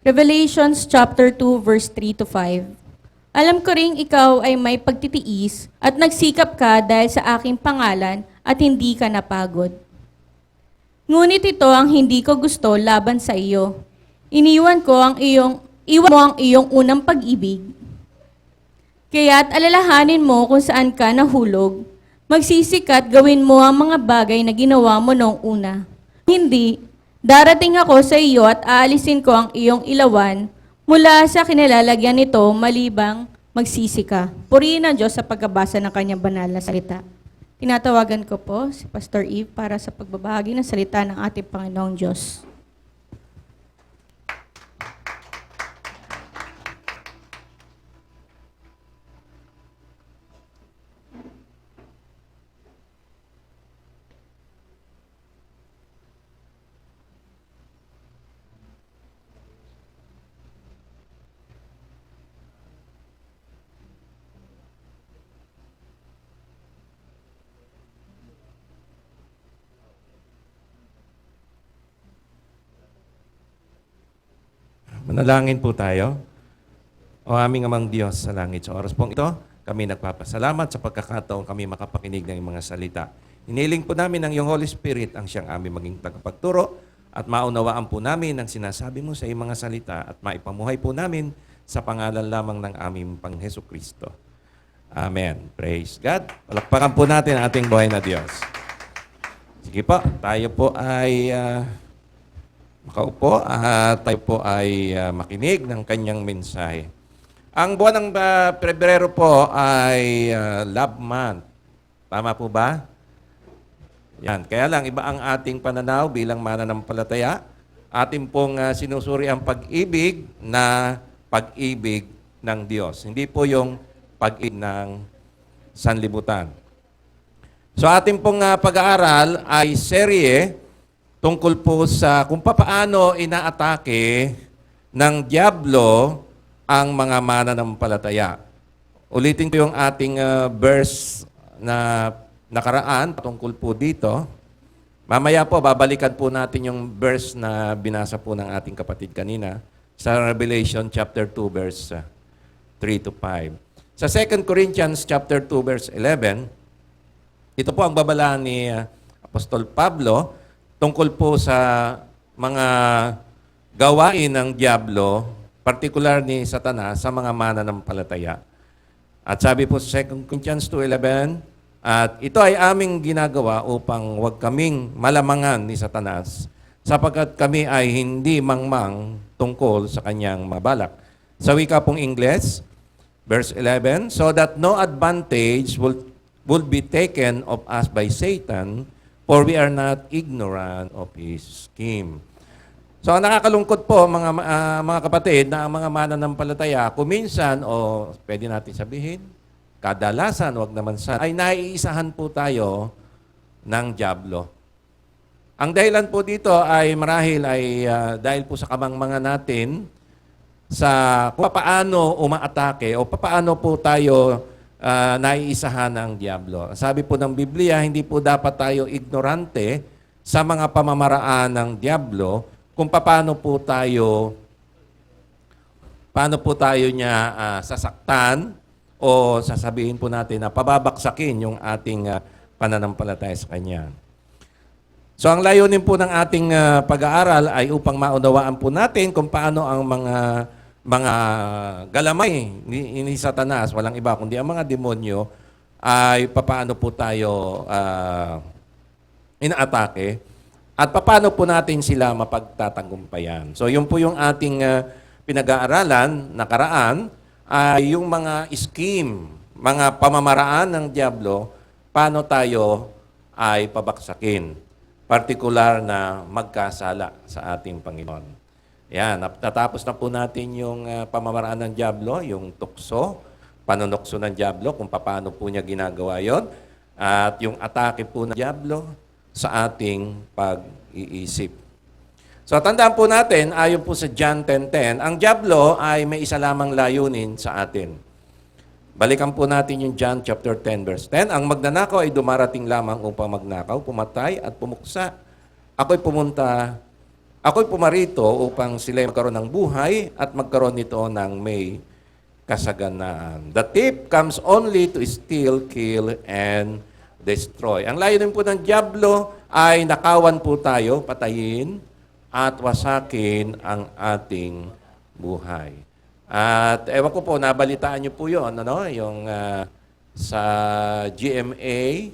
Revelations chapter 2 verse 3 to 5. Alam ko ring ikaw ay may pagtitiis at nagsikap ka dahil sa aking pangalan at hindi ka napagod. Ngunit ito ang hindi ko gusto laban sa iyo. Iwan mo ang iyong unang pag-ibig. Kaya't alalahanin mo kung saan ka nahulog. Magsisikat gawin mo ang mga bagay na ginawa mo noong una. Hindi, darating ako sa iyo at aalisin ko ang iyong ilawan mula sa kinalalagyan nito malibang magsisi ka. Purihin ang Diyos sa pagkabasa ng kanyang banal na salita. Tinatawagan ko po si Pastor Eve para sa pagbabahagi ng salita ng ating Panginoong Diyos. Manalangin po tayo. O aming amang Diyos sa langit, sa oras pong ito, kami nagpapasalamat sa pagkakataon kami makapakinig ng mga salita. Hiniling po namin ng iyong Holy Spirit ang siyang aming maging tagapagturo at maunawaan po namin ang sinasabi mo sa iyong mga salita at maipamuhay po namin sa pangalan lamang ng aming Pang Jesucristo. Amen. Praise God. Palakpakan po natin ang ating buhay na Diyos. Sige po, tayo po ay makaupo at tayo po ay makinig ng kanyang mensahe. Ang buwan ng Pebrero po ay Love Month. Tama po ba? Yan. Kaya lang, iba ang ating pananaw bilang mananampalataya. Ating pong sinusuri ang pag-ibig na pag-ibig ng Diyos. Hindi po yung pag-ibig ng sanlibutan. So ating pong pag-aaral ay serye tungkol po sa kung paano inaatake ng dyablo ang mga mananampalataya. Ulitin ko yung ating verse na nakaraan tungkol po dito. Mamaya po, babalikan po natin yung verse na binasa po ng ating kapatid kanina sa Revelation chapter 2, verse 3 to 5. Sa 2 Corinthians chapter 2, verse 11, ito po ang babala ni Apostol Pablo tungkol po sa mga gawain ng dyablo, partikular ni Satanas, sa mga mananampalataya. At sabi po sa 2 Corinthians 2:11, at ito ay aming ginagawa upang huwag kaming malamangan ni Satanas, sapagkat kami ay hindi mangmang tungkol sa kanyang mabalak. Sa wika pong Ingles, verse 11, so that no advantage will be taken of us by Satan, for we are not ignorant of his scheme. So nakakalungkot po mga kapatid na ang mga mananampalataya kuminsan o pwede natin sabihin kadalasan, wag naman sa ay naiisahan po tayo ng dyablo. Ang dahilan po dito ay marahil ay dahil po sa kamangmangan natin sa kung paano umaatake o paano po tayo naiisahan ng dyablo. Sabi po ng Biblia, hindi po dapat tayo ignorante sa mga pamamaraan ng dyablo kung paano po tayo niya sasaktan o sasabihin po natin na pababaksakin yung ating pananampalataya sa Kanya. So ang layunin po ng ating pag-aaral ay upang maunawaan po natin kung paano ang mga galamay ni Satanas, walang iba kundi ang mga demonyo, ay paano po tayo inaatake at paano po natin sila mapagtatagumpayan. So yun po yung ating pinag-aaralan nakaraan, ay yung mga scheme, mga pamamaraan ng dyablo, paano tayo ay pabaksakin, partikular na magkasala sa ating Panginoon. Yan, natapos na po natin yung pamamaraan ng dyablo, yung tukso, panunokso ng dyablo, kung paano po niya ginagawa yon, at yung atake po ng dyablo sa ating pag-iisip. So tandaan po natin, ayon po sa John 10:10, ang dyablo ay may isa lamang layunin sa atin. Balikan po natin yung John chapter 10, verse 10. Ang magnanakaw ay dumarating lamang upang magnakaw, pumatay at pumuksa. Ako'y pumunta Ako'y pumarito upang sila magkaroon ng buhay at magkaroon nito ng may kasaganaan. The thief comes only to steal, kill, and destroy. Ang layunin po ng dyablo ay nakawan po tayo, patayin, at wasakin ang ating buhay. At ewan ko po, nabalitaan niyo po yun, ano? Yung sa GMA,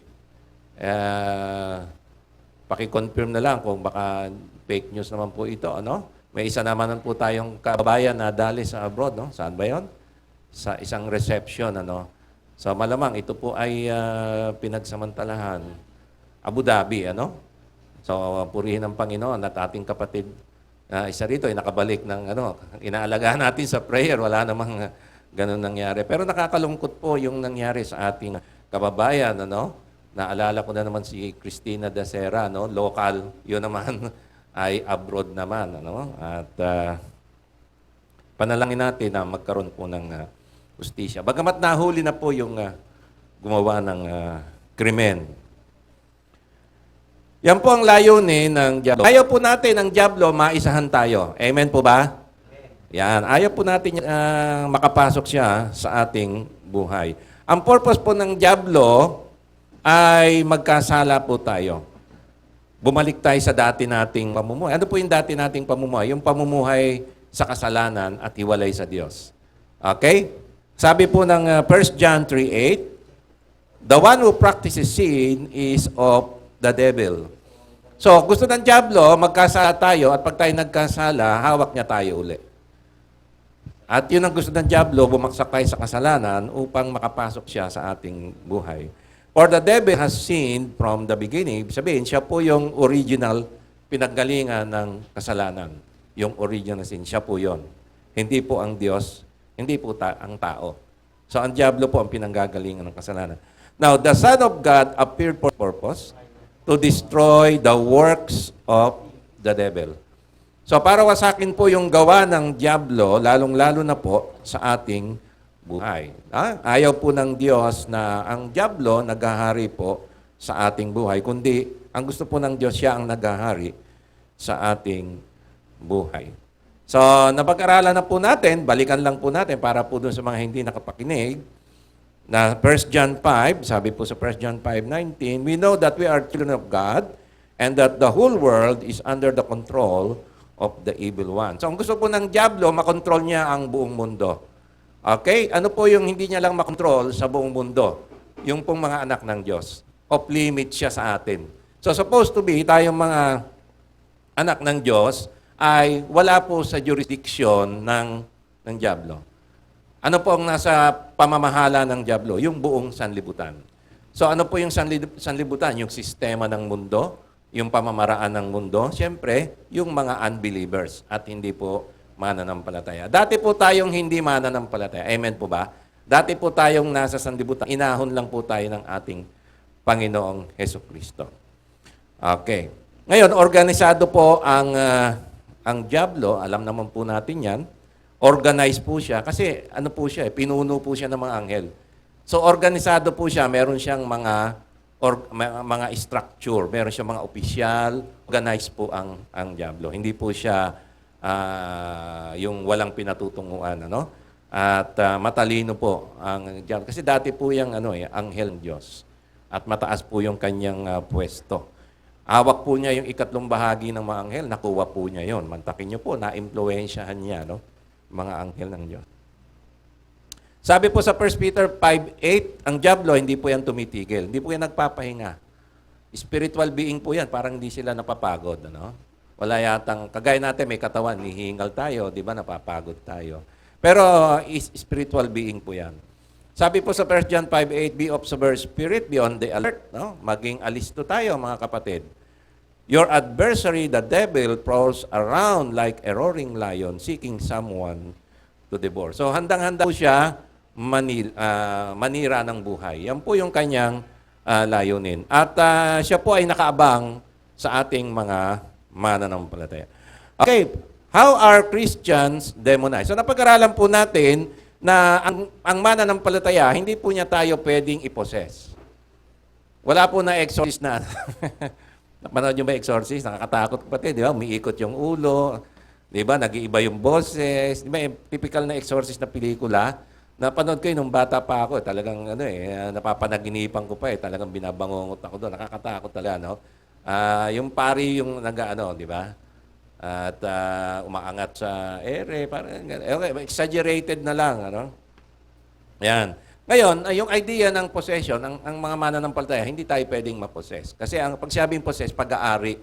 paki-confirm na lang kung baka fake news naman po ito, ano? May isa naman po tayong kababayan na dali sa abroad, no? Saan ba 'yon? Sa isang reception, ano? So malamang ito po ay pinagsamantalahan Abu Dhabi, ano? So purihin ng Panginoon at ating kapatid isa rito ay nakabalik ng ano, inaalagaan natin sa prayer, wala namang ganun nangyari. Pero nakakalungkot po yung nangyari sa ating kababayan, ano? Naalala ko na naman si Cristina Dacera, no? Local, yun naman ay abroad naman, ano? At panalangin natin na magkaroon po ng justisya. Bagamat nahuli na po yung gumawa ng krimen. Yan po ang layunin ng Diablo. Ayaw po natin ng Diablo maisahan tayo. Amen po ba? Yan. Ayaw po natin makapasok siya sa ating buhay. Ang purpose po ng Diablo ay magkasala po tayo. Bumalik tayo sa dati nating pamumuhay. Ano po yung dati nating pamumuhay? Yung pamumuhay sa kasalanan at hiwalay sa Diyos. Okay? Sabi po ng 1 John 3:8, the one who practices sin is of the devil. So, gusto ng Diablo, magkasala tayo at pag tayo nagkasala, hawak niya tayo uli. At yun ang gusto ng Diablo, bumaksak tayo sa kasalanan upang makapasok siya sa ating buhay. For the devil has sinned from the beginning. Ibig sabihin, siya po yung original pinanggalingan ng kasalanan. Yung original sin, siya po yun. Hindi po ang Diyos, hindi po ang tao. So, ang Diablo po ang pinanggagalingan ng kasalanan. Now, the Son of God appeared for purpose to destroy the works of the devil. So, para wasakin po yung gawa ng Diablo, lalong-lalo na po sa ating buhay. Ayaw po ng Diyos na ang Diablo naghahari po sa ating buhay, kundi ang gusto po ng Diyos siya ang naghahari sa ating buhay. So, napag-aralan na po natin, balikan lang po natin para po dun sa mga hindi nakapakinig, na 1 John 5, sabi po sa 1 John 5:19, we know that we are children of God and that the whole world is under the control of the evil one. So, ang gusto po ng Diablo, makontrol niya ang buong mundo. Okay? Ano po yung hindi niya lang makontrol sa buong mundo? Yung pong mga anak ng Diyos. Off-limit siya sa atin. So, supposed to be, tayong mga anak ng Diyos ay wala po sa jurisdiction ng Diablo. Ano po ang nasa pamamahala ng Diablo? Yung buong sanlibutan. So, ano po yung sanlibutan? Yung sistema ng mundo, yung pamamaraan ng mundo, siyempre, yung mga unbelievers at hindi po mananampalataya. Dati po tayong hindi mananampalataya. Amen po ba? Dati po tayong nasa sanlibutan. Inahon lang po tayo ng ating Panginoong Hesukristo. Okay. Ngayon, organisado po ang Diablo. Alam naman po natin yan. Organized po siya. Kasi ano po siya, pinuno po siya ng mga anghel. So, organisado po siya. Meron siyang mga structure. Meron siyang mga opisyal. Organized po ang Diablo. Hindi po siya yung walang pinatutunguan, ano? At matalino po ang Diablo. Kasi dati po yung anghel ng Diyos. At mataas po yung kanyang pwesto. Hawak po niya yung ikatlong bahagi ng mga anghel, nakuha po niya yon. Mantakin niyo po, na-impluensyahan niya, no? Mga anghel ng Diyos. Sabi po sa 1 Peter 5:8, ang Diablo, hindi po yan tumitigil. Hindi po yan nagpapahinga. Spiritual being po yan, parang hindi sila napapagod, ano? Wala yatang, kagaya natin may katawan, hihingal tayo, di ba, napapagod tayo. Pero spiritual being po yan. Sabi po sa 1 John 5:8, be of sober spirit, be on the alert. No? Maging alisto tayo, mga kapatid. Your adversary, the devil, prowls around like a roaring lion, seeking someone to devour. So, handang-handa po siya manira ng buhay. Yan po yung kanyang layunin. At siya po ay nakaabang sa ating mga mananampalataya. Okay, how are Christians demonized? So napag-aralan po natin na ang mananampalataya, hindi po niya tayo pwedeng i-possess. Wala po na exorcist na Napanood nyo ba Exorcist? Nakakatakot pati, di ba? Umiikot yung ulo, di ba? Nag-iiba yung boses. Di ba? Yung typical na Exorcist na pelikula. Napanood ko yun nung bata pa ako. Talagang napapanaginipan ko pa eh. Talagang binabangungot ako doon. Nakakatakot talaga, no? Yung pari yung nag-ano, di ba? At umaangat sa ere. Parang, okay, exaggerated na lang, ano? Yan. Ngayon, yung idea ng possession, ang mga mananampalataya, hindi tayo pwedeng ma-possess. Kasi ang pagsabing possess, pag-aari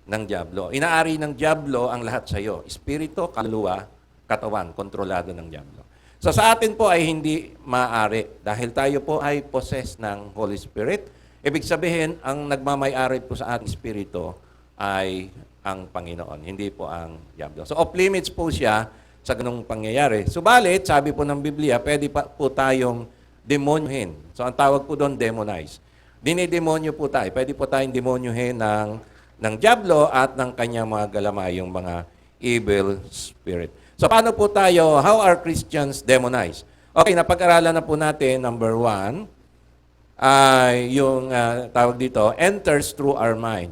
ng Diablo. Inaari ng Diablo ang lahat sa iyo. Espiritu, kaluluwa, katawan, kontrolado ng Diablo. So sa atin po ay hindi maaari dahil tayo po ay possessed ng Holy Spirit. Ibig sabihin, ang nagmamay-ari po sa ating espiritu ay ang Panginoon, hindi po ang Diablo. So off limits po siya sa ganung pangyayari. Subalit, sabi po ng Biblia, pwede pa po tayong demonyohin. So ang tawag po doon, demonize. Dinidemonyo po tayo. Pwede po tayong demonyohin ng Diablo at ng kanyang mga galamay, yung mga evil spirit. So paano po tayo, how are Christians demonized? Okay, napag-aralan na po natin, number 1, yung tawag dito, enters through our mind.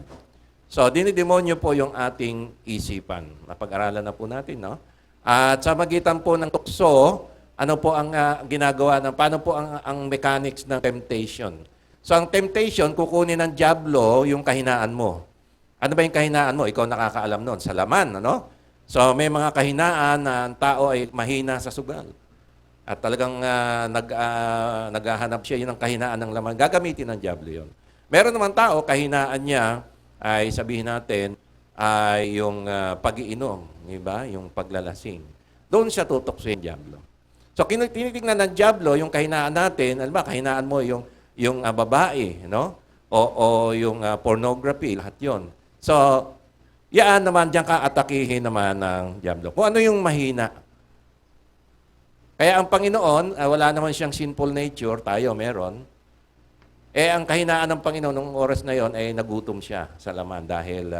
So, dinidemonyo po yung ating isipan. Napag-aralan na po natin, no? At sa magitan po ng tukso, ano po ang ginagawa, paano po ang mechanics ng temptation? So, ang temptation, kukunin ng Diablo yung kahinaan mo. Ano ba yung kahinaan mo? Ikaw nakakaalam nun. Sa laman, ano? So, may mga kahinaan na ang tao ay mahina sa sugal. At talagang naghahanap siya yun ng kahinaan ng laman. Gagamitin ng Diablo yun. Meron naman tao, kahinaan niya ay sabihin natin, ay yung pag-iinom, diba? Yung paglalasing. Doon siya tutok sa Diablo. So, tinitingnan ng Diablo yung kahinaan natin. Alam ba, kahinaan mo yung babae, no? O yung pornography, lahat yon. So, yan naman, diyan ka atakihin naman ng Diablo. Kung ano yung mahina. Kaya ang Panginoon, wala naman siyang sinful nature, tayo meron. Ang kahinaan ng Panginoon nung oras na yon ay nagutom siya sa laman dahil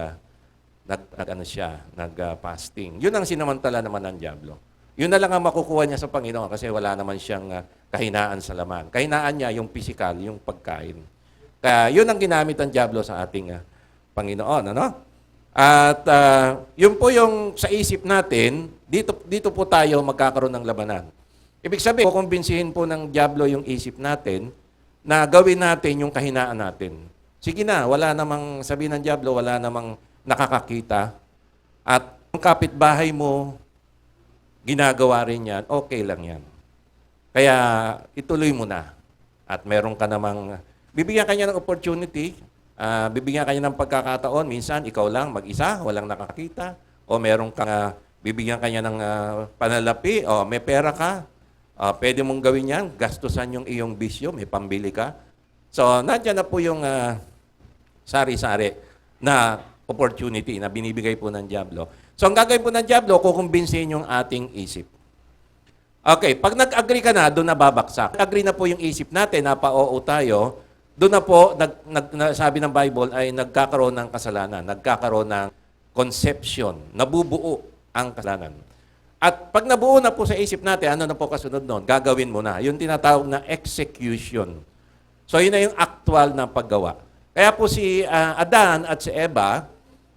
nag-fasting. Yun ang sinamantala naman ng Diablo. Yun na lang ang makukuha niya sa Panginoon kasi wala naman siyang kahinaan sa laman. Kahinaan niya yung physical, yung pagkain. Kaya yun ang ginamit ng Diablo sa ating Panginoon. Ano? At yun po yung sa isip natin, dito po tayo magkakaroon ng labanan. Ibig sabihin, kukumbinsihin po ng Diablo yung isip natin na gawin natin yung kahinaan natin. Sige na, wala namang, sabi ng Diablo, wala namang nakakakita. At ang kapitbahay mo, ginagawa rin yan, okay lang yan. Kaya ituloy mo na. At meron ka namang, bibigyan ka niya ng opportunity, bibigyan ka niya ng pagkakataon, minsan ikaw lang mag-isa, walang nakakita, o meron kang, bibigyan ka niya ng panalapi, o may pera ka, pwede mong gawin yan, gastusan yung iyong bisyo, may pambili ka. So, nandiyan na po yung sari-sari na opportunity na binibigay po ng Diablo. So, ang gagawin po ng Diablo, kukumbinsihin yung ating isip. Okay, pag nag-agree ka na, doon na babaksak. Agree na po yung isip natin, napa-oo tayo, doon na po, sabi ng Bible, ay nagkakaroon ng kasalanan, nagkakaroon ng conception, nabubuo ang kasalanan. At pag nabuo na po sa isip natin, ano na po kasunod nun? Gagawin mo na. Yung tinatawag na execution. So, yun na yung actual na paggawa. Kaya po si Adan at si Eva,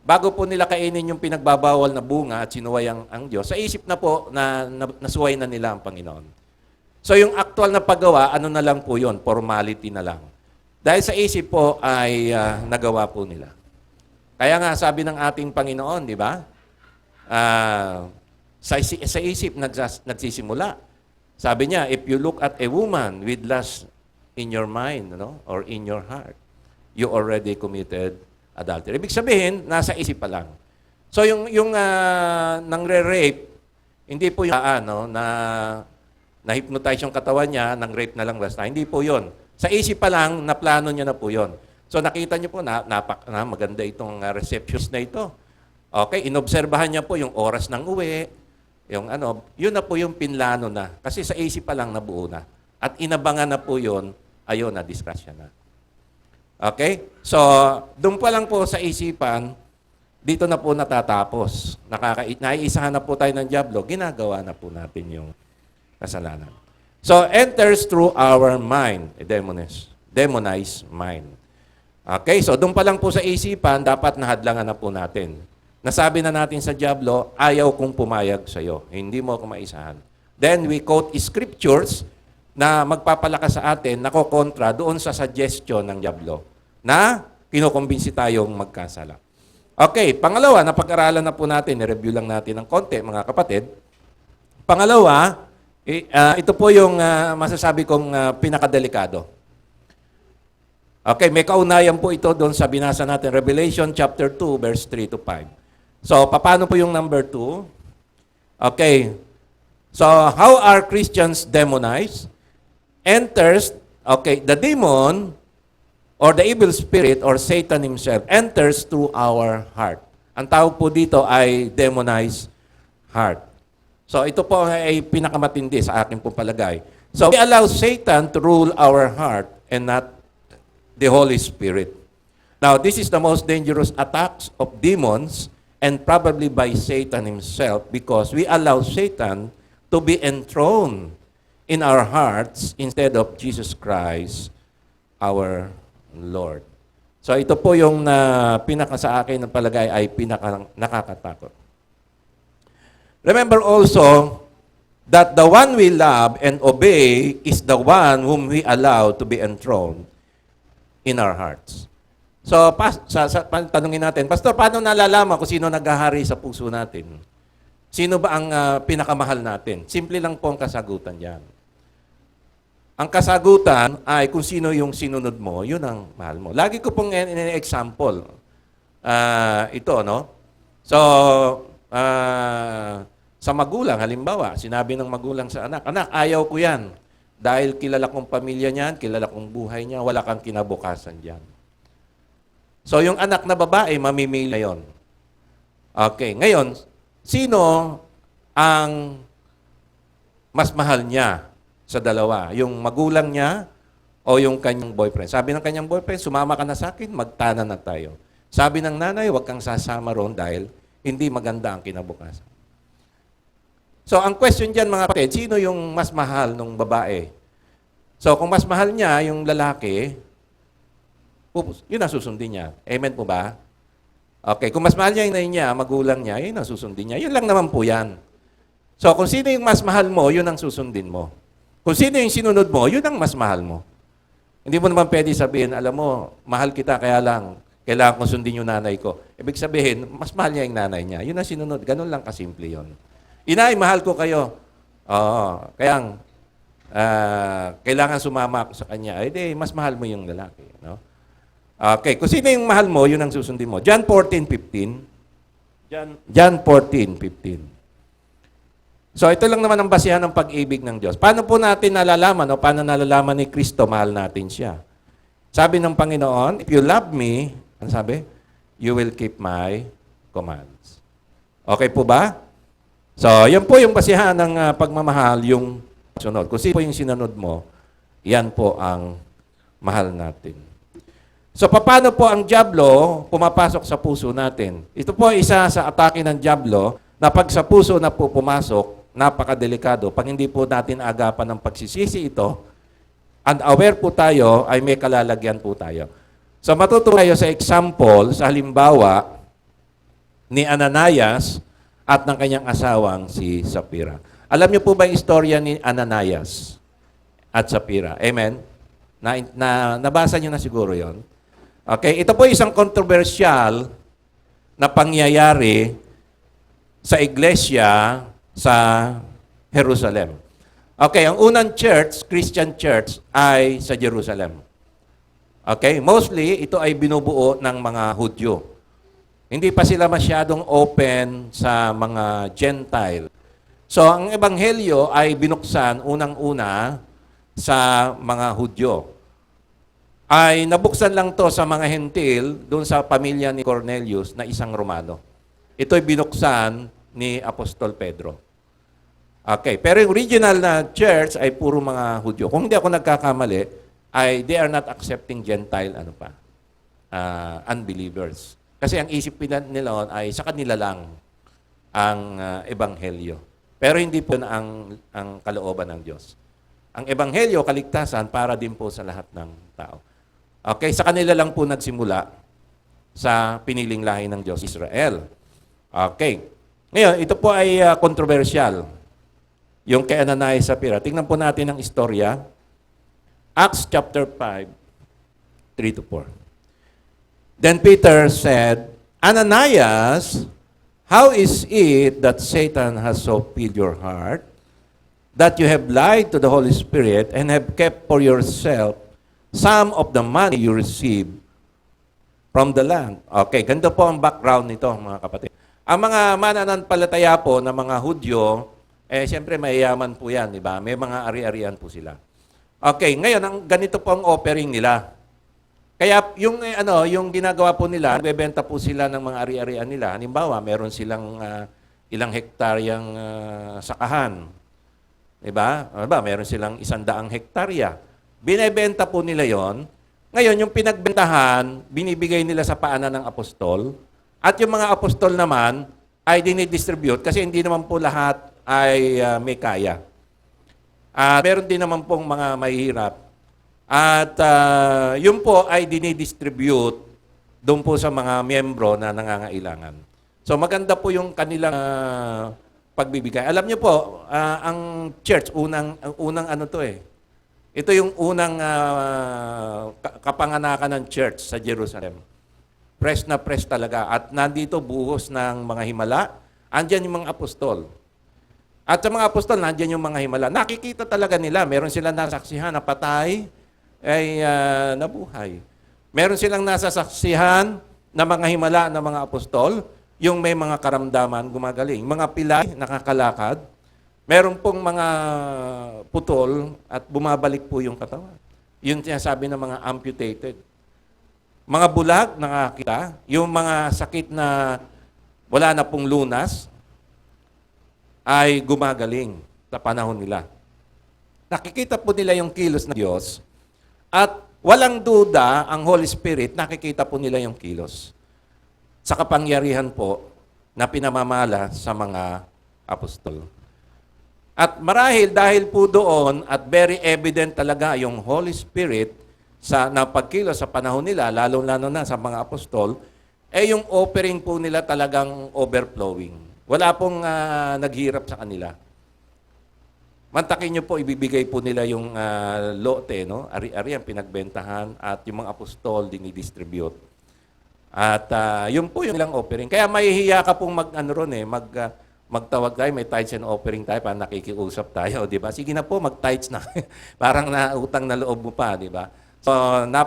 bago po nila kainin yung pinagbabawal na bunga at sinuway ang Diyos, sa isip na po na nasuway na nila ang Panginoon. So, yung actual na paggawa, ano na lang po yun? Formality na lang. Dahil sa isip po ay nagawa po nila. Kaya nga sabi ng ating Panginoon, di ba? Sa isip nagsisimula. Sabi niya, if you look at a woman with lust in your mind, or in your heart, you already committed adultery. Ibig sabihin, nasa isip pa lang. So yung nangre-rape, hindi po yung na-hypnotize yung katawan niya, nang-rape na lang basta. Hindi po yon. Sa isip pa lang, naplano niya na po yon. So nakita niyo po na maganda itong receptions na ito. Okay, inobserbahan niya po yung oras ng uwi, yung yun na po yung pinlano na. Kasi sa isip pa lang nabuo na. At inabangan na po yun, ayun, na-discuss siya na. Okay? So, doon pa lang po sa isipan, dito na po natatapos. Naiisahan na po tayo ng Diablo, ginagawa na po natin yung kasalanan. So, enters through our mind, a demonized mind. Okay, so doon pa lang po sa isipan, dapat nahadlangan na po natin. Nasabi na natin sa Diablo, ayaw kong pumayag sa iyo. Hindi mo ako maisahan. Then we quote scriptures na magpapalakas sa atin, nakokontra doon sa suggestion ng Diablo na kinukumbinsi tayong magkasala. Okay, pangalawa, napag-aralan na po natin, i-review lang natin ng konti, mga kapatid. Pangalawa, ito po yung masasabi kong pinakadelikado. Okay, may kaunayan po ito doon sa binasa natin, Revelation chapter 2, verse 3 to 5. So, paano po yung number 2? Okay. So, how are Christians demonized? Enters, okay, the demon or the evil spirit or Satan himself enters through our heart. Ang tawag po dito ay demonized heart. So, ito po ay pinakamatindi sa aking pong palagay. So, we allow Satan to rule our heart and not the Holy Spirit. Now, this is the most dangerous attacks of demons and probably by Satan himself because we allow Satan to be enthroned in our hearts instead of Jesus Christ, our Lord. So ito po yung pinaka sa akin ng palagay ay pinaka nakakatakot. Remember also that the one we love and obey is the one whom we allow to be enthroned in our hearts. So, tanungin natin, Pastor, paano nalalaman kung sino naghahari sa puso natin? Sino ba ang pinakamahal natin? Simple lang po ang kasagutan yan. Ang kasagutan ay kung sino yung sinunod mo, yun ang mahal mo. Lagi ko pong example. Ito, no? So, sa magulang, halimbawa, sinabi ng magulang sa anak, anak, ayaw ko yan. Dahil kilala kong pamilya niyan, kilala kong buhay niya, wala kang kinabukasan diyan. So, yung anak na babae, mamimili na yun. Okay. Ngayon, sino ang mas mahal niya sa dalawa? Yung magulang niya o yung kanyang boyfriend? Sabi ng kanyang boyfriend, sumama ka na sa akin, magtanan na tayo. Sabi ng nanay, huwag kang sasama ron dahil hindi maganda ang kinabukasan. So, ang question dyan, mga kapatid, sino yung mas mahal ng babae? So, kung mas mahal niya yung lalaki, yun ang susundin niya. Amen po ba? Okay. Kung mas mahal niya yung inay niya, magulang niya, yun ang susundin niya. Yun lang naman po yan. So, kung sino yung mas mahal mo, yun ang susundin mo. Kung sino yung sinunod mo, yun ang mas mahal mo. Hindi mo naman pwede sabihin, alam mo, mahal kita, kaya lang, kailangan kong sundin yung nanay ko. Ibig sabihin, mas mahal niya yung nanay niya. Yun ang sinunod. Ganun lang kasimple yun. Inay, mahal ko kayo. Oo. Kaya, kailangan sumama ako sa kanya. Eh, di, mas mahal mo yung lalaki. No? Okay, kung sino yung mahal mo, yun ang susundin mo. John 14:15. John 14:15. So ito lang naman ang basihan ng pag-ibig ng Diyos. Paano po natin nalalaman o paano nalalaman ni Kristo mahal natin siya? Sabi ng Panginoon, if you love me, ano sabi? You will keep my commands. Okay po ba? So, yan po yung basihan ng pagmamahal, yung sunod. Kung sino po yung sinunod mo, yan po ang mahal natin. So, paano po ang Diablo pumapasok sa puso natin? Ito po isa sa atake ng Diablo na pag sa puso na po pumasok, napakadelikado. Pag hindi po natin agapan ng pagsisisi ito, and aware po tayo, ay may kalalagyan po tayo. So, matutuwa tayo sa example, sa halimbawa ni Ananias at ng kanyang asawang si Sapphira. Alam niyo po ba yung istorya ni Ananias at Sapphira? Amen? Nabasa niyo na siguro yon. Okay, ito po isang controversial na pangyayari sa iglesia sa Jerusalem. Okay, ang unang church, Christian church, ay sa Jerusalem. Okay, mostly ito ay binubuo ng mga Hudyo. Hindi pa sila masyadong open sa mga Gentile. So, ang ebanghelyo ay binuksan unang-una sa mga Hudyo. Ay nabuksan lang to sa mga Hentil doon sa pamilya ni Cornelius na isang Romano. Ito'y binuksan ni Apostol Pedro. Okay, pero yung original na church ay puro mga Hudyo. Kung hindi ako nagkakamali, ay they are not accepting Gentile unbelievers. Kasi ang isip nila ay sa kanila lang ang ebanghelyo. Pero hindi po na ang kalooban ng Diyos. Ang ebanghelyo, kaligtasan, para din po sa lahat ng tao. Okay, sa kanila lang po nagsimula sa piniling lahi ng Diyos, Israel. Okay. Ngayon, ito po ay controversial. Yung kay Ananias at Sapphira. Tingnan po natin ang istorya. Acts chapter 5, 3 to 4. Then Peter said, Ananias, how is it that Satan has so filled your heart that you have lied to the Holy Spirit and have kept for yourself some of the money you received from the land? Okay, ganito po ang background nito, mga kapatid. Ang mga mananampalataya po na mga Hudyo, siyempre mayayaman po yan, di ba? May mga ari-arian po sila. Okay, ngayon, ganito po ang offering nila. Kaya yung ginagawa po nila, nagbebenta po sila ng mga ari-arian nila. Halimbawa, meron silang ilang hektaryang sakahan. Diba? Meron silang 100 hektarya. Binebenta po nila yon. Ngayon, yung pinagbentahan, binibigay nila sa paanan ng apostol. At yung mga apostol naman ay dinidistribute kasi hindi naman po lahat ay may kaya. At meron din naman pong mga mahihirap. At yun po ay dinidistribute doon po sa mga miyembro na nangangailangan. So maganda po yung kanilang pagbibigay. Alam niyo po, ang church, unang ano to eh. Ito yung unang kapanganakan ng church sa Jerusalem. Press na press talaga. At nandito buhos ng mga himala. Andyan yung mga apostol. At sa mga apostol, nandiyan yung mga himala. Nakikita talaga nila. Meron silang nasaksihan na patay ay nabuhay. Meron silang nasasaksihan na mga himala na mga apostol, yung may mga karamdaman gumagaling. Mga pilay, nakakalakad. Meron pong mga putol at bumabalik po yung katawan. Yun sinasabi ng mga amputated. Mga bulag, nakakita. Yung mga sakit na wala na pong lunas, ay gumagaling sa panahon nila. Nakikita po nila yung kilos ng Diyos at walang duda ang Holy Spirit, nakikita po nila yung kilos sa kapangyarihan po na pinamamala sa mga apostol. At marahil dahil po doon at very evident talaga yung Holy Spirit sa napagkilos sa panahon nila, lalo-lalo na sa mga apostol, yung offering po nila talagang overflowing. Wala pong naghirap sa kanila. Mantakin nyo po, ibibigay po nila yung lote, no? Ari-ari ang pinagbentahan at yung mga apostol dinidistribute. At yun po yung ilang offering. Kaya mahihiya ka pong magtawag tayo, may tithes and offering tayo para nakikiusap tayo, di ba? Sige na po, mag-tithes na. Parang nautang na loob mo pa, di ba? So,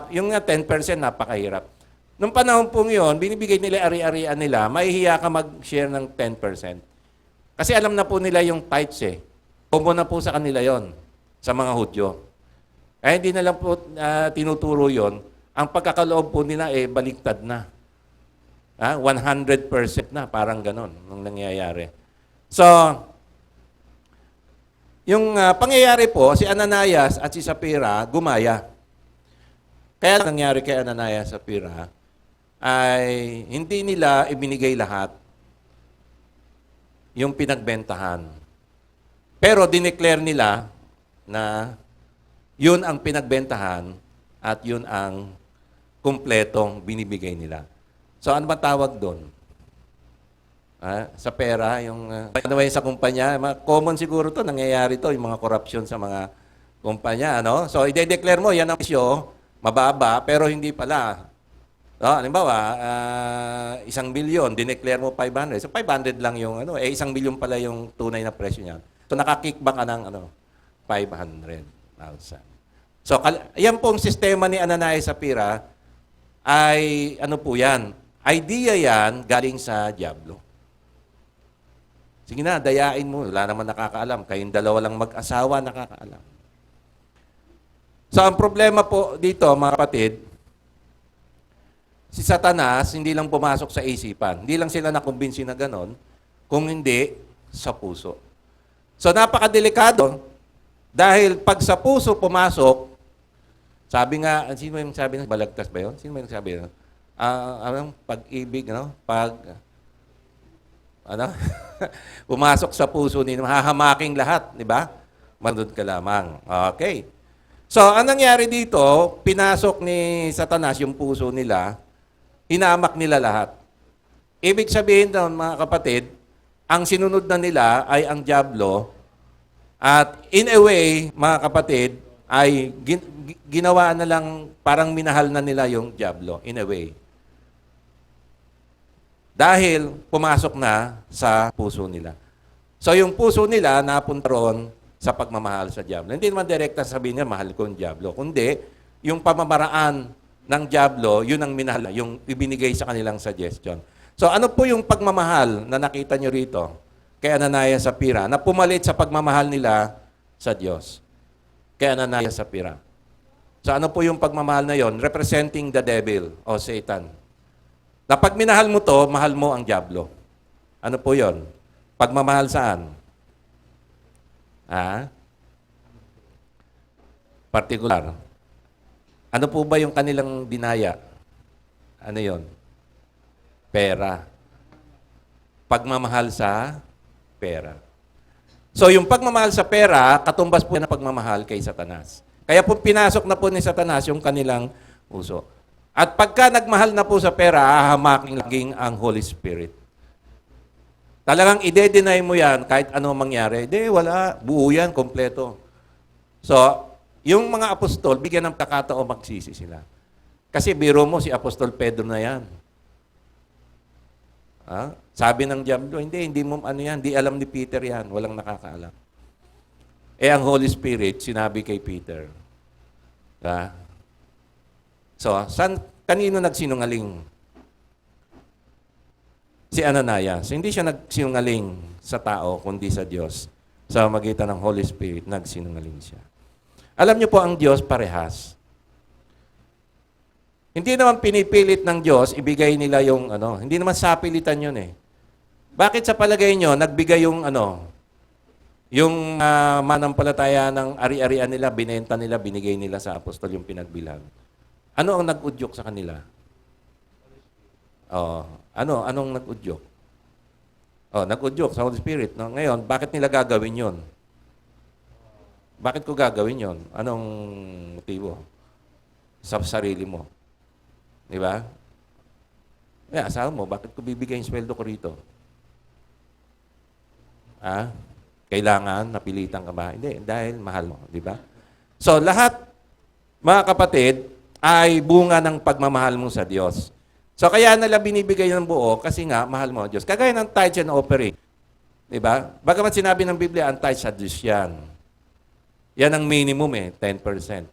yung 10% napakahirap. Nung panahon pong yun, binibigay nila ari-arian nila, mahihiya ka mag-share ng 10%. Kasi alam na po nila yung tithes eh. Kumo na po sa kanila yon sa mga Hudyo. Kaya hindi na lang po tinuturo yon. Ang pagkakaloob po nila baliktad na. 100% na, parang ganon nung nangyayari. So, yung pangyayari po, si Ananias at si Sapphira gumaya. Kaya nangyari kay Ananias at Sapphira, ay hindi nila ibinigay lahat yung pinagbentahan. Pero dineclare nila na yun ang pinagbentahan at yun ang kumpletong binibigay nila. So ano ba tawag doon? Sa pera, yung ano ba yun sa kumpanya? Common siguro to, nangyayari to, yung mga corruption sa mga kumpanya. Ano? So i-declare mo, yan ang presyo, mababa, pero hindi pala. No, halimbawa, 1 billion, dineclare mo 500. So 500 lang yung 1 billion pala yung tunay na presyo niya. So nakakickback ka ng 500,000. So yan pong sistema ni Ananias at Sapphira ay ano po yan? Idea yan galing sa diablo. Sige na, dayain mo. Wala naman nakakaalam. Kayong dalawa lang mag-asawa nakakaalam. So ang problema po dito, mga kapatid, si Satanas, hindi lang pumasok sa isipan. Hindi lang sila nakumbinsi na ganon, kung hindi sa puso. So napakadelikado dahil pag sa puso pumasok, sabi nga, sino yung sabi ng balagtas ba yun? Sino yung sabi yun? Pag-ibig, pumasok sa puso ninyo, hahamaking lahat, di ba? Manod ka lamang. Okay. So, anong nangyari dito, pinasok ni Satanas yung puso nila, hinamak nila lahat. Ibig sabihin doon, mga kapatid, ang sinunod na nila ay ang dyablo at in a way, mga kapatid, ay ginawa na lang, parang minahal na nila yung dyablo, in a way. Dahil pumasok na sa puso nila. So yung puso nila napunta roon sa pagmamahal sa dyablo. Hindi naman direkta sabihin niya, mahal ko yung dyablo. Kundi, yung pamamaraan ng dyablo, yun ang minahal, yung ibinigay sa kanilang suggestion. So ano po yung pagmamahal na nakita nyo rito kay Ananias sa Sapphira na pumalit sa pagmamahal nila sa Diyos? Kay Ananias sa Sapphira. So ano po yung pagmamahal na yon? Representing the devil o Satan. Na pag minahal mo to, mahal mo ang dyablo. Ano po yon? Pagmamahal saan? Particular. Ano po ba yung kanilang dinaya? Ano yon? Pera. Pagmamahal sa pera. So yung pagmamahal sa pera, katumbas po na pagmamahal kay Satanas. Kaya po pinasok na po ni Satanas yung kanilang puso. At pagka nagmahal na po sa pera, hahamakin laging ang Holy Spirit. Talagang ide-deny mo yan kahit ano mangyari. Di, wala. Buo yan, kompleto. So, yung mga apostol, bigyan ng pagkakataon magsisi sila. Kasi biro mo, si Apostol Pedro na yan. Sabi ng diablo, hindi mo ano yan, hindi alam ni Peter yan. Walang nakakaalam. Ang Holy Spirit, sinabi kay Peter. So, kanino nagsinungaling? Si Ananias. Hindi siya nagsinungaling sa tao, kundi sa Diyos. Sa magitan ng Holy Spirit, nagsinungaling siya. Alam niyo po, ang Diyos parehas. Hindi naman pinipilit ng Diyos, ibigay nila yung hindi naman sapilitan yun eh. Bakit sa palagay nyo, nagbigay yung yung manampalataya ng ari-arian nila, binenta nila, binigay nila sa apostol yung pinagbilang. Ano ang nag-udyok sa kanila? Anong nag-udyok? Nag-udyok sa Holy Spirit. No? Ngayon, bakit nila gagawin yon? Bakit ko gagawin yon? Anong motibo? Sa sarili mo. Di ba? Asawa mo, bakit ko bibigay yung sweldo ko rito? Kailangan, napilitan ka ba? Hindi, dahil mahal mo. Di ba? So, lahat, mga kapatid, ay bunga ng pagmamahal mo sa Diyos. So, kaya nila binibigay ng buo kasi nga, mahal mo ang Diyos. Kagaya ng tithes and offering. Diba? Bagamat sinabi ng Biblia, ang tithes sa Diyos yan. Yan ang minimum 10%.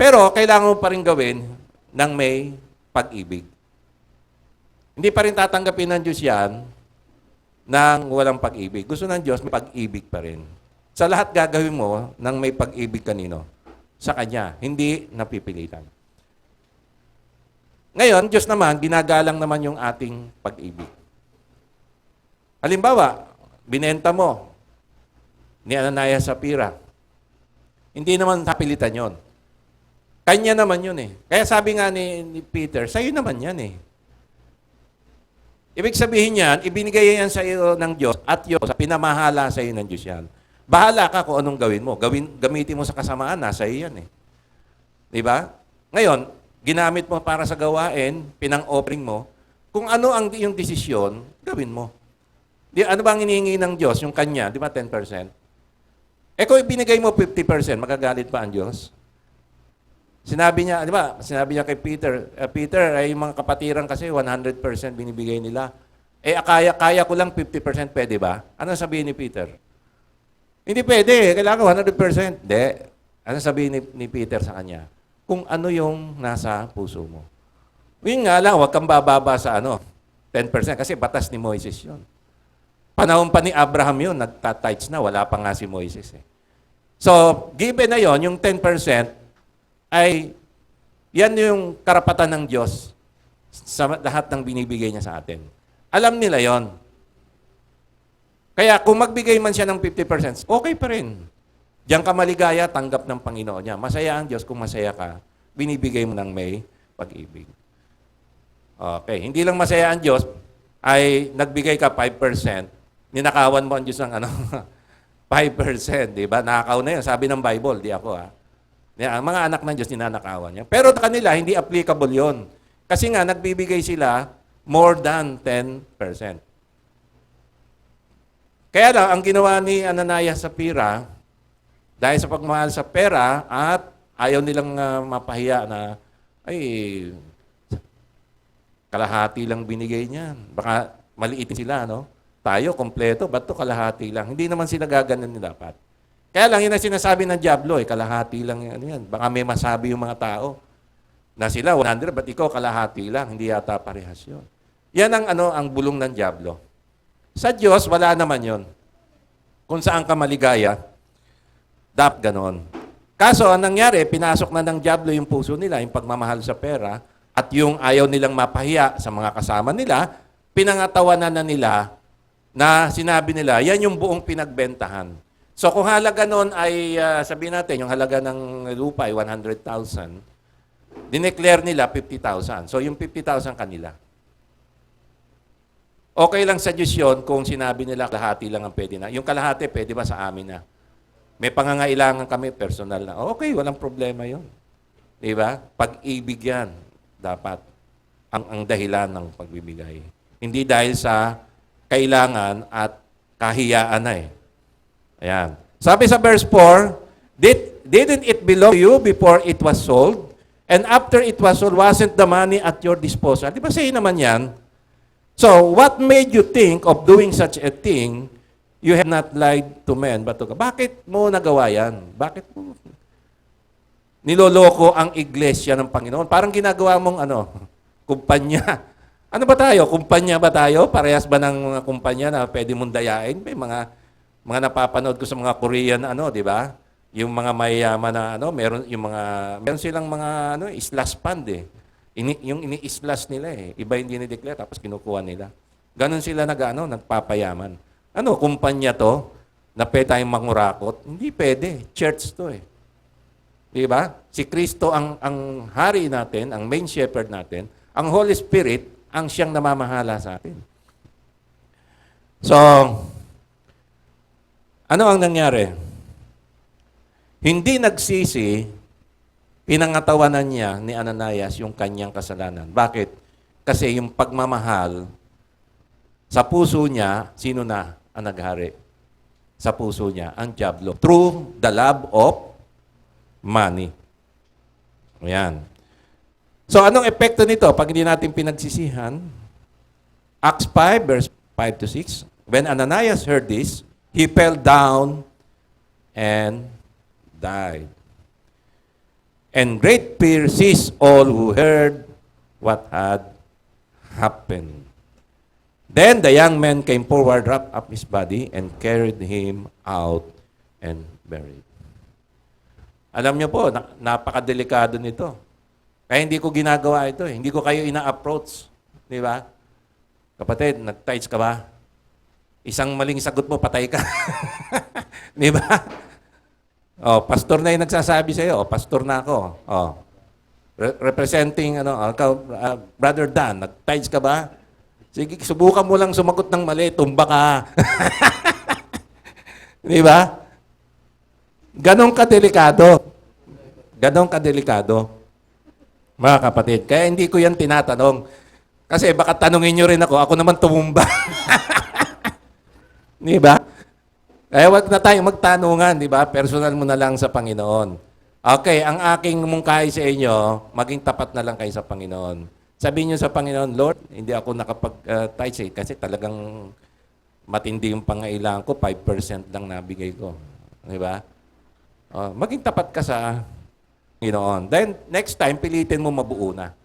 Pero, kailangan mo pa rin gawin ng may pag-ibig. Hindi pa rin tatanggapin ng Diyos yan ng walang pag-ibig. Gusto ng Diyos, may pag-ibig pa rin. Sa lahat gagawin mo ng may pag-ibig kanino? Sa Kanya. Hindi napipilitan. Ngayon, Diyos naman, ginagalang naman yung ating pag-ibig. Halimbawa, binenta mo ni Ananias sa Sapphira. Hindi naman napilitan yon. Kanya naman yun eh. Kaya sabi nga ni Peter, sa'yo naman yan eh. Ibig sabihin yan, ibinigay yan sa iyo ng Diyos at Diyos, pinamahala sa iyo ng Diyos yan. Bahala ka kung anong gawin mo. Gamitin mo sa kasamaan, nasa iyo yan eh. Diba? Ngayon, ginamit mo para sa gawain, pinang-offering mo, kung ano ang yung desisyon, gawin mo. Ano ba ang hinihingi ng Diyos? Yung Kanya, di ba 10%? Kung ibinigay mo 50%, magagalit pa ang Diyos? Sinabi niya, di ba? Sinabi niya kay Peter, Peter, ay yung mga kapatiran kasi 100% binibigay nila. Kaya ko lang 50%, pwede ba? Ano sabihin ni Peter? Hindi pwede, kailangan 100%. Hindi. Ano sabihin ni Peter sa kanya? Kung ano yung nasa puso mo. Yun nga lang, huwag kang bababa sa 10% kasi batas ni Moises yun. Panahon pa ni Abraham yun, nagtatites na, wala pa nga si Moises eh. So, given na yon yung 10% ay yan yung karapatan ng Diyos sa lahat ng binibigay niya sa atin. Alam nila yon. Kaya kung magbigay man siya ng 50%, okay pa rin. Diyan ka maligaya, tanggap ng Panginoon niya. Masaya ang Diyos kung masaya ka, binibigay mo ng may pag-ibig. Okay, hindi lang masaya ang Diyos, ay nagbigay ka 5%, ninakawan mo ang Diyos ng 5%, di ba? Nakakaw na yun. Sabi ng Bible, di ako Ang mga anak ng Diyos, ninanakawan niya. Pero sa kanila, hindi applicable yon. Kasi nga, nagbibigay sila more than 10%. Kaya lang, ang ginawa ni Ananias sa Sapphira, dahil sa pagmahal sa pera at ayaw nilang mapahiya na, ay, kalahati lang binigay niyan. Baka maliitin sila, no? Tayo, kompleto, ba't to kalahati lang? Hindi naman sila gaganon dapat. Kaya lang, yun ang sinasabi ng Diablo, kalahati lang yan. Baka may masabi yung mga tao na sila 100, ba't ikaw kalahati lang? Hindi yata parehas yun. Yan ang bulong ng Diablo. Sa Diyos, wala naman yon. Kung saan ka maligaya, dapat ganon. Kaso, ang nangyari, pinasok na ng Diablo yung puso nila, yung pagmamahal sa pera, at yung ayaw nilang mapahiya sa mga kasama nila, pinangatawanan na nila na sinabi nila, yan yung buong pinagbentahan. So kung halaga nun ay, sabihin natin, yung halaga ng lupa ay 100,000, dineclare nila 50,000. So yung 50,000 kanila. Okay lang sa Diyos yun kung sinabi nila kalahati lang ang pwede na. Yung kalahati, pwede ba sa amin na? May pangangailangan kami, personal na. Okay, walang problema yun. Diba? Pag-ibig yan, dapat. Ang dahilan ng pagbibigay. Hindi dahil sa kailangan at kahiyaan na eh. Ayan. Sabi sa verse 4, didn't it belong to you before it was sold? And after it was sold, wasn't the money at your disposal? Di ba say naman yan? So, what made you think of doing such a thing? You have not lied to men, but to God. Bakit mo nagawa yan? Bakit mo niloloko ang iglesia ng Panginoon? Parang ginagawa mong kumpanya. Ano ba tayo? Kumpanya ba tayo? Parehas ba ng kumpanya na pwede mong dayain? May mga napapanood ko sa mga Korean, di ba? Yung mga mayayaman na, meron silang mga, islas fund eh. Yung ini-islas nila eh. Iba hindi ni-declare, tapos kinukuha nila. Ganon sila nagpapayaman. Kumpanya to, na pwede tayong mangurakot? Hindi pwede. Church to eh. Di ba? Si Kristo ang hari natin, ang main shepherd natin, ang Holy Spirit, ang siyang namamahala sa atin. So, ano ang nangyari? Hindi nagsisi, pinangatawanan niya ni Ananias yung kanyang kasalanan. Bakit? Kasi yung pagmamahal, sa puso niya, sino na ang naghari? Sa puso niya, ang Diablo. Through the love of money. Ayan. So, anong epekto nito pag hindi natin pinagsisihan? Acts 5, verse 5 to 6. When Ananias heard this, he fell down and died. And great fear seized all who heard what had happened. Then the young man came forward, wrapped up his body, and carried him out and buried. Alam niyo po, napakadelikado nito. Kaya hindi ko ginagawa ito. Hindi ko kayo ina-approach. Di ba? Kapatid, nag-tights ka ba? Isang maling sagot mo, patay ka. Di ba? Pastor na yung nagsasabi sa'yo. Pastor na ako. Representing, Brother Dan, nag-tights ka ba? Sige, subukan mo lang sumagot ng mali, tumba ka. Di ba? Ganon kadelikado. Ganon kadelikado. Mga kapatid, kaya hindi ko yan tinatanong. Kasi baka tanungin nyo rin ako naman tumumba. Di ba? Kaya wag na tayong magtanungan, di ba? Personal mo na lang sa Panginoon. Okay, ang aking mungkahi sa inyo, maging tapat na lang kayo sa Panginoon. Sabihin nyo sa Panginoon, Lord, hindi ako nakapag-tithe kasi talagang matindi yung pangailangan ko, 5% lang nabigay ko. Di ba? Maging tapat ka sa Panginoon. Then, next time, pilitin mo mabuo na.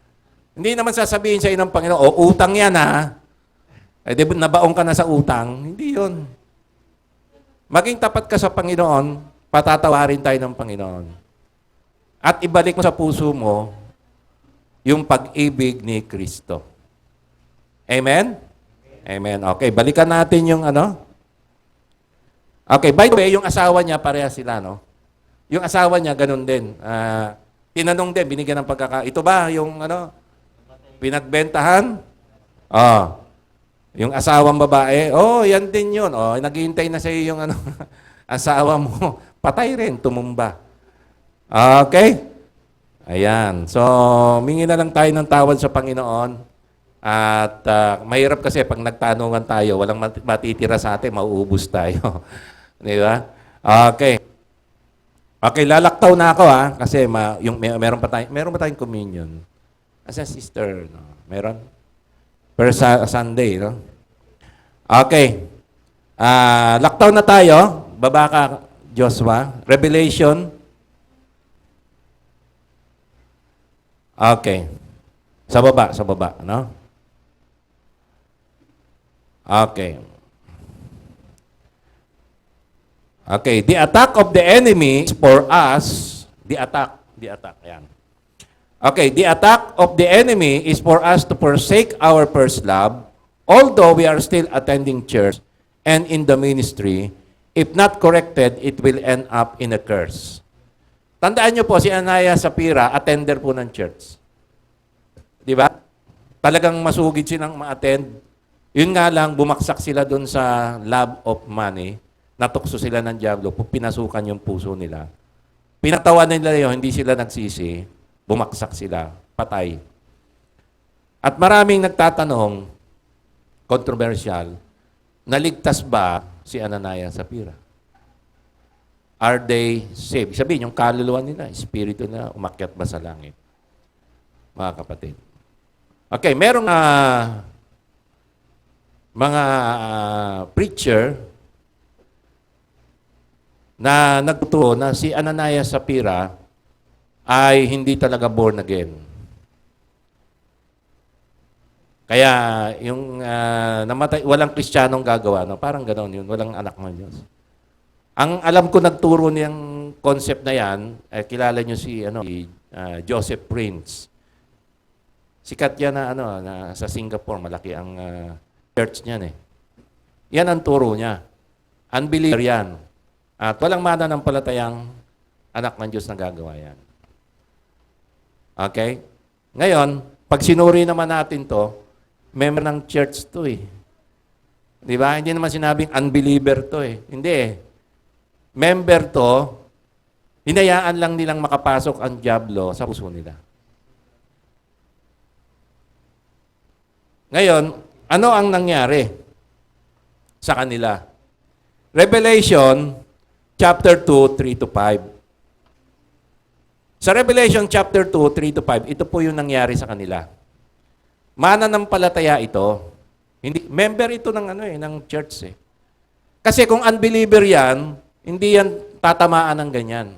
Hindi naman sasabihin sa ng Panginoon, utang yan ha. Nabaong ka na sa utang. Hindi yun. Maging tapat ka sa Panginoon, patatawarin tayo ng Panginoon. At ibalik mo sa puso mo yung pag-ibig ni Kristo. Amen? Amen. Okay, balikan natin yung Okay, by the way, yung asawa niya, pareha sila, no? Yung asawa niya, ganun din. Tinanong din, binigyan ng ito ba yung pinagbentahan? Yung asawang babae, yan din yun. Naghihintay na sa iyo yung asawa mo. Patay rin, tumumba. Okay? Ayan. So, mingi na lang tayo ng tawad sa Panginoon. At mahirap kasi pag nagtanungan tayo, walang matitira sa atin, mauubos tayo. Di ba? Okay. Okay, lalaktaw na ako kasi meron pa tayong communion. As a sister, no? Meron? Per Sunday, no? Okay. Laktaw na tayo. Baba ka, Joshua. Revelation. Okay. Sa baba, no? Okay. Okay, the attack of the enemy is for us, the attack, yan. Okay, the attack of the enemy is for us to forsake our first love, although we are still attending church and in the ministry. If not corrected, it will end up in a curse. Tandaan niyo po, si Anaya Sapira, attender po ng church. Di ba? Talagang masugid silang ma-attend. Yun nga lang, bumaksak sila doon sa love of money. Natukso sila ng diablo, pinasukan yung puso nila. Pinatawan nila yun, hindi sila nagsisi, bumaksak sila, patay. At maraming nagtatanong, controversial, naligtas ba si Ananias and Sapphira? Are they saved? Sabihin, yung kaluluwa nila, espiritu nila, umakyat ba sa langit? Mga kapatid. Okay, merong mga preacher na nagtuturo na si Ananias and Sapphira ay hindi talaga born again. Kaya yung namatay, walang Kristiyanong gagawa, no? Parang gano'n yun, walang anak ng Diyos. Ang alam ko nagturo niyang concept na yan, kilala niyo si Joseph Prince. Sikat yan na sa Singapore, malaki ang church niyan eh. Yan ang turo niya. Unbeliever yan. At walang mananampalatayang anak ng Diyos na gagawa yan. Okay? Ngayon, pag sinuri naman natin to, member ng church to eh. Di ba? Hindi naman sinabing unbeliever to eh. Hindi eh. Member to, hinayaan lang nilang makapasok ang diablo sa puso nila. Ngayon, ano ang nangyari sa kanila? Revelation chapter 2, 3 to 5. Sa Revelation chapter 2, 3 to 5, ito po yung nangyari sa kanila. Mananampalataya ito. Hindi, member ito ng church eh. Kasi kung unbeliever yan, hindi yan tatamaan ng ganyan.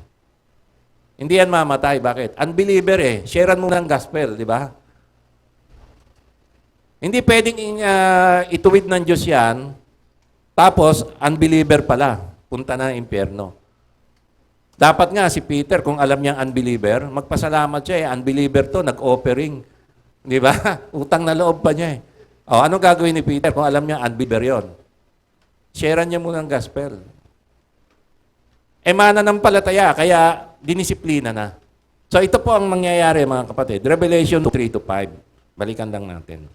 Hindi yan mamatay. Bakit? Unbeliever eh. Sharean mo ng gospel, di ba? Hindi pwedeng ituwid ng Diyos yan, tapos unbeliever pala. Punta na ng impyerno. Dapat nga si Peter, kung alam niyang unbeliever, magpasalamat siya eh. Unbeliever to, nag-offering. Di ba? Utang na loob pa niya eh. O, anong gagawin ni Peter kung alam niya unbeliever yun? Sharean niya muna ng gospel. Mananampalataya, kaya dinisiplina na. So ito po ang mangyayari mga kapatid. Revelation 3 to 5. Balikan lang natin.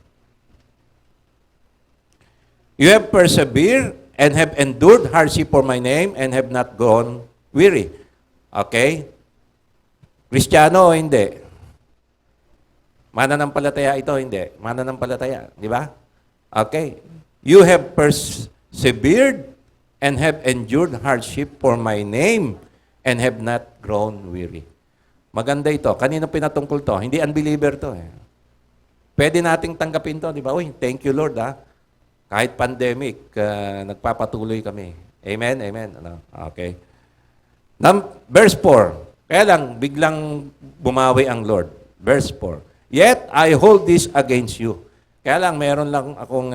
You have persevered and have endured hardship for my name and have not gone weary. Okay? Kristiyano o hindi? Mananampalataya ito, hindi. Mananampalataya, di ba? Okay. You have persevered and have endured hardship for my name and have not grown weary. Maganda ito. Kanino pinatungkol to? Hindi unbeliever to eh. Pwede nating tanggapin to, di ba? Uy, thank you Lord Kahit pandemic, nagpapatuloy kami. Amen? Amen. Okay. Verse 4. Kaya lang, biglang bumawi ang Lord. Verse 4. Yet I hold this against you. Kaya lang, meron lang akong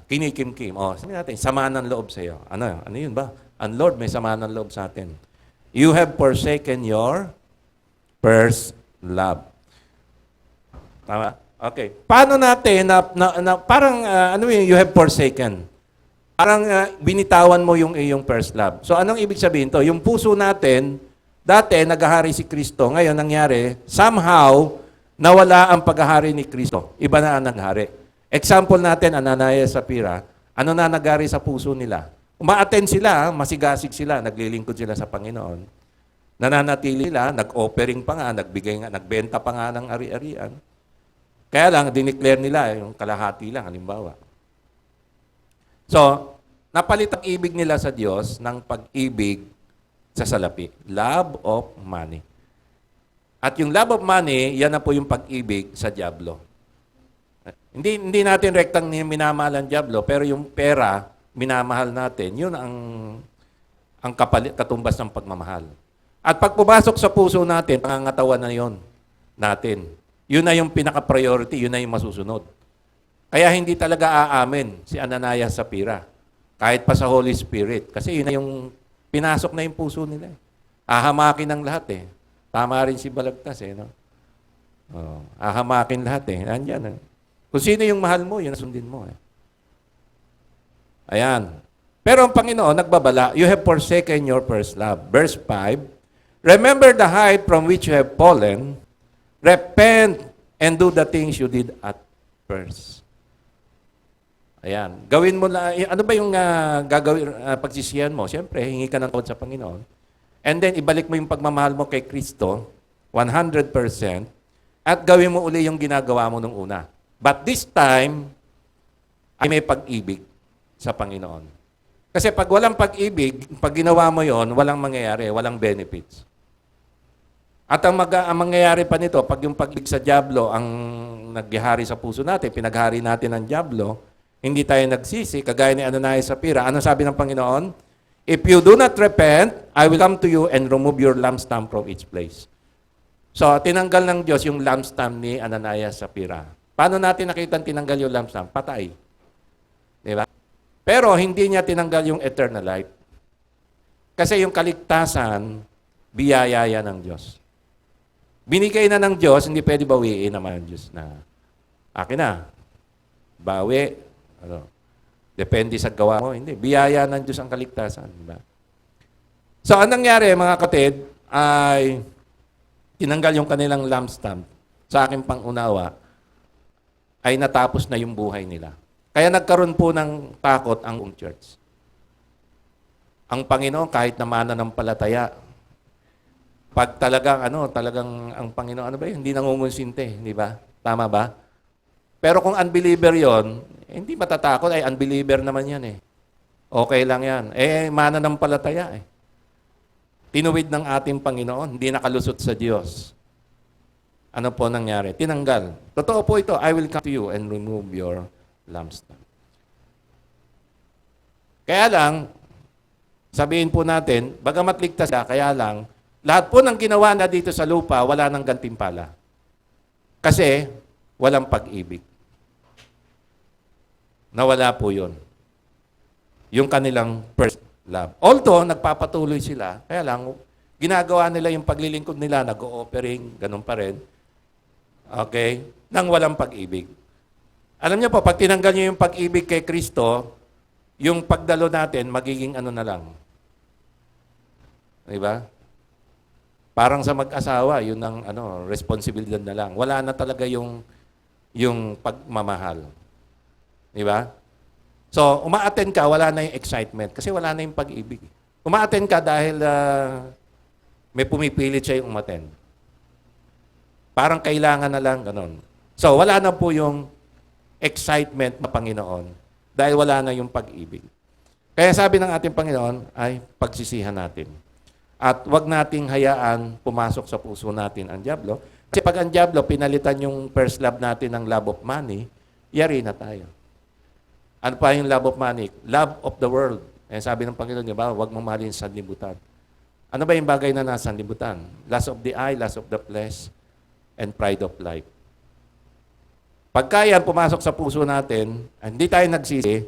kinikimkim. Sabi natin, sama ng loob sa iyo. Ano yun ba? Ang Lord may sama ng loob sa atin. You have forsaken your first love. Tama? Okay. Paano natin parang you have forsaken? Parang binitawan mo yung iyong first love. So anong ibig sabihin to? Yung puso natin, dati naghahari si Kristo. Ngayon nangyari, somehow nawala ang paghahari ni Kristo. Iba na ang naghari. Example natin, Ananias and Sapphira, ano na naghari sa puso nila? Uma-attend sila, masigasig sila, naglilingkod sila sa Panginoon. Nananatili sila, nag-offering pa nga, nagbenta pa nga ng ari-arian. Kaya lang, dineclare nila yung kalahati lang, halimbawa. So, napalit ang ibig nila sa Diyos ng pag-ibig sa salapi. Love of money. At yung love of money, yan na po yung pag-ibig sa dyablo. Hindi natin rektang minamahal ang dyablo, pero yung pera, minamahal natin, yun ang katumbas ng pagmamahal. At pag pumasok sa puso natin, pangangatawan na yun natin. Yun na yung pinaka-priority, yun na yung masusunod. Kaya hindi talaga aamin si Ananias sa Sapphira. Kahit pa sa Holy Spirit. Kasi yun na yung pinasok na yung puso nila. Ahamakin ang lahat eh. Tama rin si Balagtas eh. No? Oh, ahamakin lahat eh. Nandyan eh. Kung sino yung mahal mo, yun na sundin mo eh. Ayan. Pero ang Panginoon, nagbabala, you have forsaken your first love. Verse 5, remember the height from which you have fallen, repent and do the things you did at first. Ayan. Gawin mo na, ano ba yung gagawin, pagsisihan mo? Siyempre, hingi ka ng tawad sa Panginoon. And then, ibalik mo yung pagmamahal mo kay Kristo, 100%, at gawin mo uli yung ginagawa mo nung una. But this time, ay may pag-ibig sa Panginoon. Kasi pag walang pag-ibig, pag ginawa mo yon, walang mangyayari, walang benefits. At ang mangyayari pa nito, pag yung pag-ibig sa dyablo ang naghihari sa puso natin, pinaghari natin ang dyablo, hindi tayo nagsisi, kagaya ni Ananias sa Sapphira. Ano sabi ng Panginoon? If you do not repent, I will come to you and remove your lampstand from its place. So, tinanggal ng Diyos yung lampstand ni Ananias sa Sapphira. Paano natin nakita tinanggal yung lampstand? Patay. Di ba? Pero hindi niya tinanggal yung eternal life. Kasi yung kaligtasan, biyaya yan ng Diyos. Binigay na ng Diyos, hindi pwede bawiin naman ng Diyos na akin na. Bawi. Ano? Depende sa gawa mo. Hindi. Biyaya ng Diyos ang kaligtasan. Diba? So, anong nangyari, mga kapatid, ay tinanggal yung kanilang lampstand. Sa aking pangunawa, ay natapos na yung buhay nila. Kaya nagkaroon po ng takot ang church. Ang Panginoon, kahit na mananampalataya, pag talagang ang Panginoon, hindi nangungunsinte, di ba? Tama ba? Pero kung unbeliever yon, hindi matatakot, ay unbeliever naman yan eh. Okay lang yan. Mananampalataya eh. Tinuwid ng ating Panginoon, hindi nakalusot sa Diyos. Ano po nangyari? Tinanggal. Totoo po ito, I will come to you and remove your lampstand. Kaya lang, sabihin po natin, bagamat ligtas ka, kaya lang, lahat po ng ginawa na dito sa lupa, wala nang gantimpala. Kasi, walang pag-ibig. Nawala po yun. Yung kanilang first love. Although, nagpapatuloy sila, kaya lang, ginagawa nila yung paglilingkod nila, nag-o-offering, ganun pa rin. Okay? Nang walang pag-ibig. Alam niyo po, pag tinanggal niyo yung pag-ibig kay Kristo, yung pagdalo natin, magiging ano na lang. Diba? Parang sa mag-asawa, yun ang responsibilidad na lang. Wala na talaga yung pagmamahal. Diba? So, uma-attend ka, wala na yung excitement. Kasi wala na yung pag-ibig. Uma-attend ka dahil may pumipilit siya yung umattend. Parang kailangan na lang, ganon. So, wala na po yung excitement na Panginoon dahil wala na yung pag-ibig. Kaya sabi ng ating Panginoon ay pagsisihan natin. At wag nating hayaan pumasok sa puso natin ang dyablo. Kasi pag ang dyablo, pinalitan yung first love natin ng love of money, yari na tayo. Ano pa yung love of money? Love of the world. Eh, sabi ng Panginoon, di ba? Huwag mong mahalin sa sanlibutan. Ano ba yung bagay na nasa sanlibutan? Lust of the eye, lust of the flesh, and pride of life. Pagka yan pumasok sa puso natin, hindi tayo nagsisi,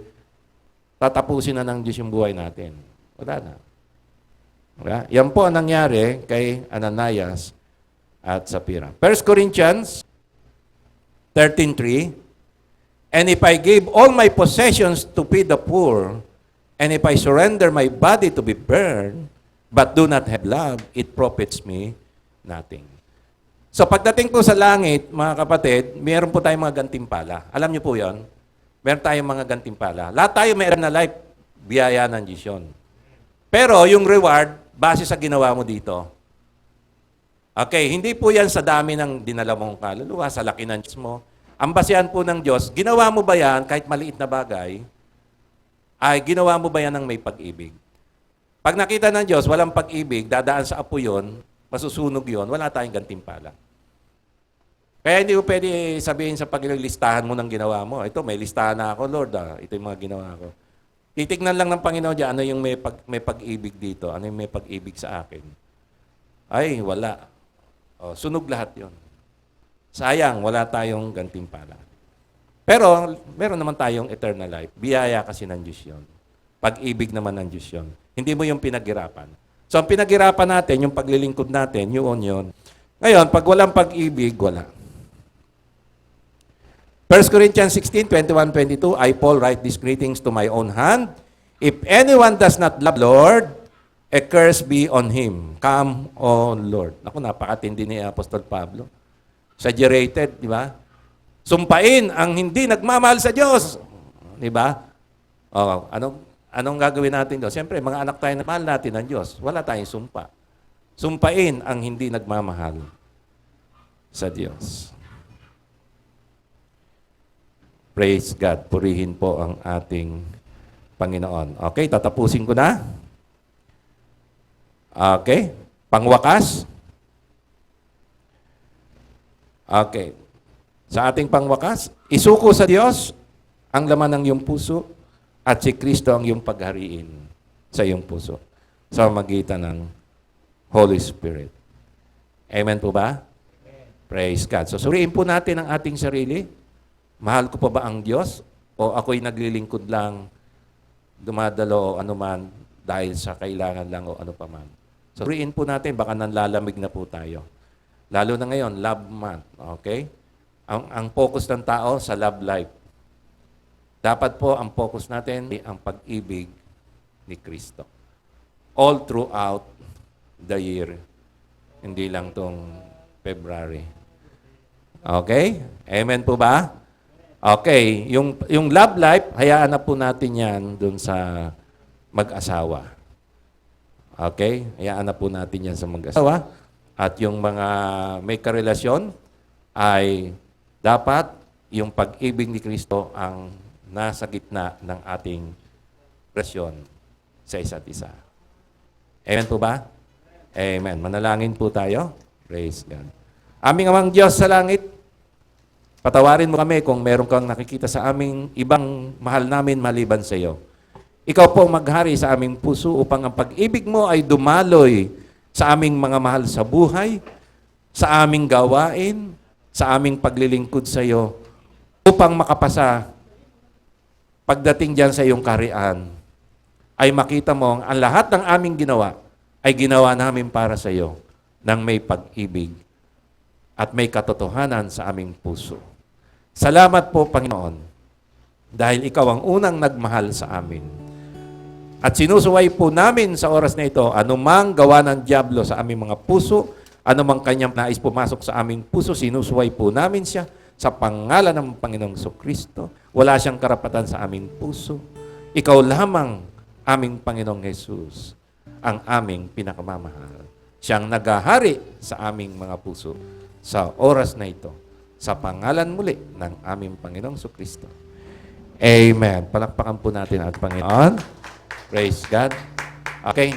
tatapusin na ng Diyos yung buhay natin. Wala na. Okay? Yan po ang nangyari kay Ananias at Sapphira. 1 Corinthians 13:3, and if I gave all my possessions to feed the poor, and if I surrender my body to be burned, but do not have love, it profits me nothing. So pagdating po sa langit, mga kapatid, meron po tayong mga gantimpala. Alam niyo po yan? Meron tayong mga gantimpala. Lahat tayo meron na life, biyaya ng Diyos yun. Pero yung reward, base sa ginawa mo dito. Okay, hindi po yan sa dami ng dinala mong kaluluwa, sa laki ng Diyos mo. Ang basehan po ng Diyos, ginawa mo ba yan, kahit maliit na bagay, ay ginawa mo ba yan ng may pag-ibig? Pag nakita ng Diyos, walang pag-ibig, dadaan sa apo yun, masusunog yun, wala tayong gantimpala. Kaya hindi ko pwede sabihin sa Panginoon, listahan mo ng ginawa mo. Ito, may listahan na ako, Lord. Ito yung mga ginawa ko. Titignan lang ng Panginoon dyan, ano yung may pag-ibig dito, ano yung may pag-ibig sa akin. Ay, wala. O, sunog lahat yon. Sayang, wala tayong gantimpala. Pero, meron naman tayong eternal life. Biyaya kasi ng Diyos yun. Pag-ibig naman ng Diyos yun. Hindi mo yung pinaghirapan. So, ang pinaghirapan natin, yung paglilingkod natin, yun. Ngayon, pag walang pag-ibig, wala. 1 Corinthians 16, 21, 22, I, Paul, write these greetings to my own hand. If anyone does not love Lord, a curse be on him. Come, O Lord. Ako, napakatindi ni Apostol Pablo. Exaggerated, di ba? Sumpain ang hindi nagmamahal sa Diyos. Di ba? O, anong gagawin natin doon? Siyempre, mga anak tayo na mahal natin ng Diyos. Wala tayong sumpa. Sumpain ang hindi nagmamahal sa Diyos. Praise God. Purihin po ang ating Panginoon. Okay, tatapusin ko na. Okay. Pangwakas. Okay. Sa ating pangwakas, isuko sa Diyos ang laman ng iyong puso at si Kristo ang iyong paghariin sa iyong puso sa magitan ng Holy Spirit. Amen po ba? Amen. Praise God. So, suriin po natin ang ating sarili. Mahal ko pa ba ang Diyos? O ako'y naglilingkod lang, dumadalo o anuman dahil sa kailangan lang o ano pa man. So, suriin po natin, baka nanlalamig na po tayo. Lalo na ngayon, love month. Okay? Ang focus ng tao sa love life. Dapat po ang focus natin ay ang pag-ibig ni Kristo. All throughout the year. Hindi lang tong February. Okay? Amen po ba? Okay. Yung love life, hayaan na po natin yan dun sa mag-asawa. Okay? Hayaan na po natin yan sa mag-asawa. At yung mga may karelasyon ay dapat yung pag-ibig ni Kristo ang nasa gitna ng ating presyon sa isa't isa. Amen po ba? Amen. Manalangin po tayo. Praise God. Aming amang Diyos sa langit, patawarin mo kami kung meron kang nakikita sa aming ibang mahal namin maliban sa iyo. Ikaw po maghari sa aming puso upang ang pag-ibig mo ay dumaloy sa aming mga mahal sa buhay, sa aming gawain, sa aming paglilingkod sa iyo, upang makapasa pagdating diyan sa iyong kaharian, ay makita mo ang lahat ng aming ginawa ay ginawa namin para sa iyo ng may pag-ibig at may katotohanan sa aming puso. Salamat po, Panginoon, dahil ikaw ang unang nagmahal sa amin. At sinusuway po namin sa oras na ito, anumang gawa ng dyablo sa aming mga puso, anumang kanyang nais pumasok sa aming puso, sinusuway po namin siya sa pangalan ng Panginoong Kristo. Wala siyang karapatan sa aming puso. Ikaw lamang, aming Panginoong Jesus, ang aming pinakamamahal. Siyang naghahari sa aming mga puso sa oras na ito, sa pangalan muli ng aming Panginoong Kristo. Amen. Palakpakan po natin at Panginoon. Praise God. Okay.